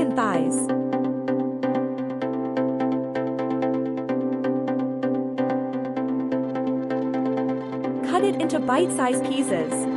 chicken thighs. Cut it into bite-sized pieces.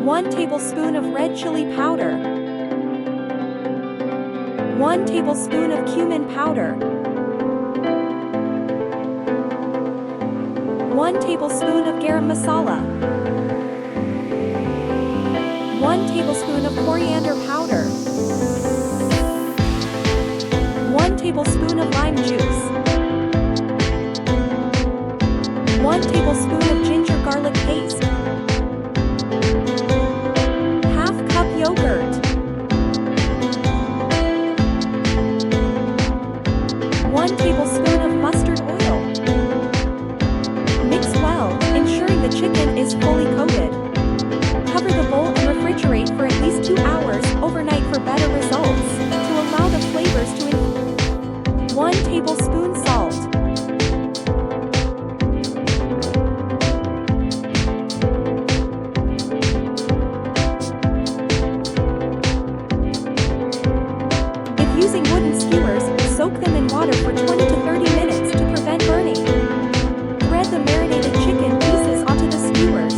One tablespoon of red chili powder. 1 tablespoon of cumin powder. 1 tablespoon of garam masala. 1 tablespoon of coriander powder. 1 tablespoon of lime juice. 1 tablespoon of ginger garlic paste. Yogurt. 1 tablespoon of mustard oil. Mix well, ensuring the chicken is fully coated. Cover the bowl and refrigerate for at least 2 hours overnight for better results. To allow the flavors to infuse. 1 tablespoon salt. Using wooden skewers, soak them in water for 20 to 30 minutes to prevent burning. Thread the marinated chicken pieces onto the skewers.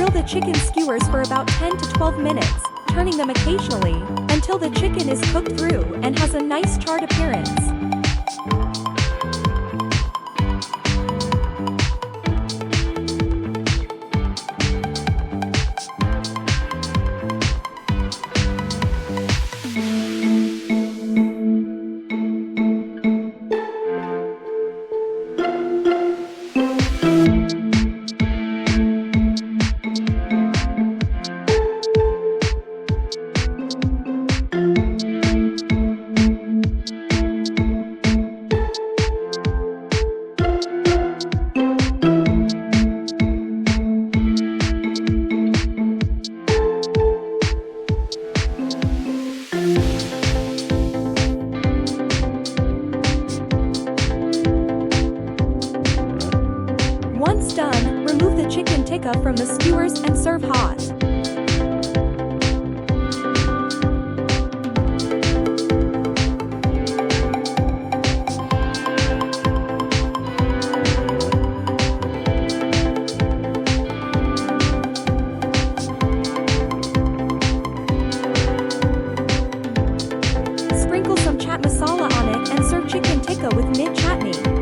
The chicken skewers for about 10 to 12 minutes, turning them occasionally, until the chicken is cooked through and has a nice charred appearance. Once done, remove the chicken tikka from the skewers and serve hot. Sprinkle some chaat masala on it and serve chicken tikka with mint chutney.